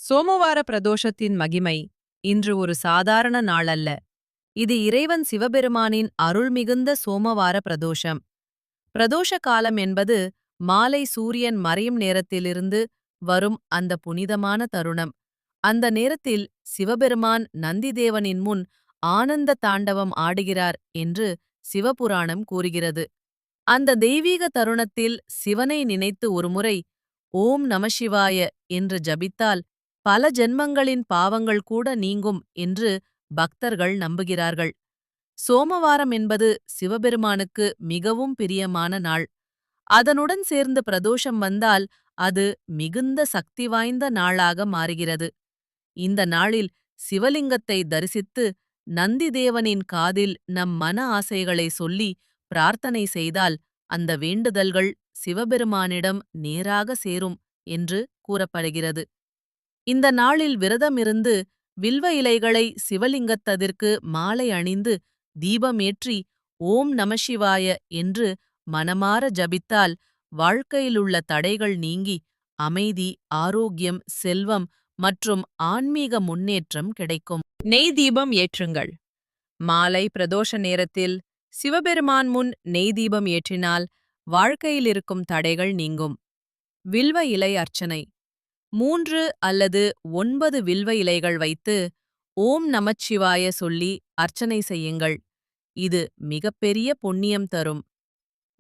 சோமவார பிரதோஷத்தின் மகிமை இன்று ஒரு சாதாரண நாள் அல்ல. இது இறைவன் சிவபெருமானின் அருள்மிகுந்த சோமவார பிரதோஷம். பிரதோஷ காலம் என்பது மாலை சூரியன் மறையும் நேரத்திலிருந்து வரும் அந்த புனிதமான தருணம். அந்த நேரத்தில் சிவபெருமான் நந்திதேவனின் முன் ஆனந்த தாண்டவம் ஆடுகிறார் என்று சிவபுராணம் கூறுகிறது. அந்த தெய்வீக தருணத்தில் சிவனை நினைத்து ஒருமுறை ஓம் நமசிவாய என்று ஜபித்தால் பல ஜென்மங்களின் பாவங்கள் கூட நீங்கும் என்று பக்தர்கள் நம்புகிறார்கள். சோமவாரம் என்பது சிவபெருமானுக்கு மிகவும் பிரியமான நாள். அதனுடன் சேர்ந்து பிரதோஷம் வந்தால் அது மிகுந்த சக்தி வாய்ந்த நாளாக மாறுகிறது. இந்த நாளில் சிவலிங்கத்தை தரிசித்து நந்திதேவனின் காதில் நம் மன ஆசைகளை சொல்லி பிரார்த்தனை செய்தால் அந்த வேண்டுதல்கள் சிவபெருமானிடம் நேராக சேரும் என்று கூறப்படுகிறது. இந்த நாளில் விரதமிருந்து வில்வ இலைகளை சிவலிங்கத்ததிற்கு மாலை அணிந்து தீபமேற்றி ஓம் நமசிவாய என்று மனமார ஜபித்தால் வாழ்க்கையிலுள்ள தடைகள் நீங்கி அமைதி, ஆரோக்கியம், செல்வம் மற்றும் ஆன்மீக முன்னேற்றம் கிடைக்கும். நெய் தீபம் ஏற்றுங்கள். மாலை பிரதோஷ நேரத்தில் சிவபெருமான் முன் நெய் தீபம் ஏற்றினால் வாழ்க்கையிலிருக்கும் தடைகள் நீங்கும். வில்வ இலை அர்ச்சனை. 3 அல்லது 9 வில்வ இலைகள் வைத்து ஓம் நமச்சிவாய சொல்லி அர்ச்சனை செய்யுங்கள். இது மிகப்பெரிய புண்ணியம் தரும்.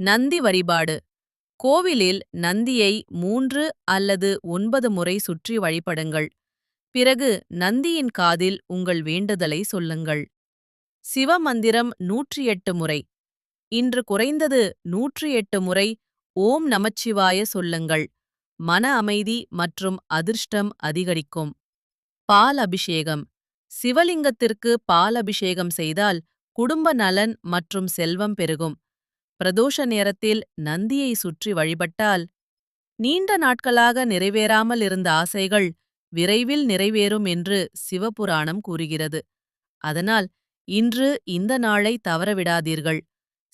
நந்தி வழிபாடு. கோவிலில் நந்தியை 3 அல்லது 9 முறை சுற்றி வழிபடுங்கள். பிறகு நந்தியின் காதில் உங்கள் வேண்டுதலை சொல்லுங்கள். சிவமந்திரம் 108 முறை. இன்று குறைந்தது 108 முறை ஓம் நமச்சிவாய சொல்லுங்கள். மன அமைதி மற்றும் அதிர்ஷ்டம் அதிகரிக்கும். பால் அபிஷேகம். சிவலிங்கத்திற்கு பால் அபிஷேகம் செய்தால் குடும்ப நலன் மற்றும் செல்வம் பெருகும். பிரதோஷ நேரத்தில் நந்தியை சுற்றி வழிபட்டால் நீண்ட நாட்களாக நிறைவேறாமல் இருந்த ஆசைகள் விரைவில் நிறைவேறும் என்று சிவபுராணம் கூறுகிறது. அதனால் இன்று இந்த நாளை தவறவிடாதீர்கள்.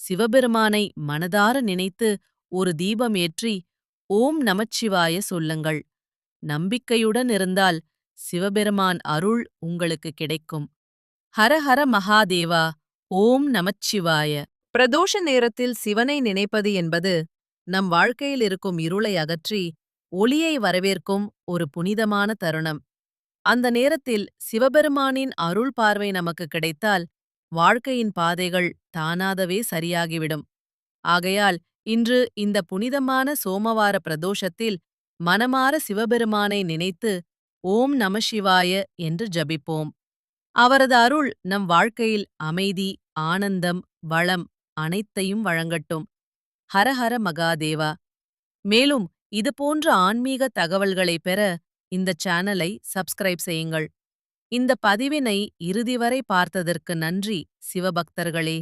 சிவபெருமானை மனதார நினைத்து ஒரு தீபம் ஏற்றி ஓம் நமச்சிவாய சொல்லுங்கள். நம்பிக்கையுடன் இருந்தால் சிவபெருமான் அருள் உங்களுக்கு கிடைக்கும். ஹரஹர மகாதேவா. ஓம் நமச்சிவாய. பிரதோஷ நேரத்தில் சிவனை நினைப்பது என்பது நம் வாழ்க்கையில் இருக்கும் இருளை அகற்றி ஒளியை வரவேற்கும் ஒரு புனிதமான தருணம். அந்த நேரத்தில் சிவபெருமானின் அருள் பார்வை நமக்கு கிடைத்தால் வாழ்க்கையின் பாதைகள் தானாகவே சரியாகிவிடும். ஆகையால் இன்று இந்த புனிதமான சோமவார பிரதோஷத்தில் மனமார சிவபெருமானை நினைத்து ஓம் நமசிவாய என்று ஜபிப்போம். அவரது அருள் நம் வாழ்க்கையில் அமைதி, ஆனந்தம், வளம் அனைத்தையும் வழங்கட்டும். ஹரஹர மகாதேவா. மேலும் இதுபோன்ற ஆன்மீக தகவல்களை பெற இந்த சேனலை சப்ஸ்கிரைப் செய்யுங்கள். இந்த பதிவினை இறுதிவரை பார்த்ததற்கு நன்றி சிவபக்தர்களே.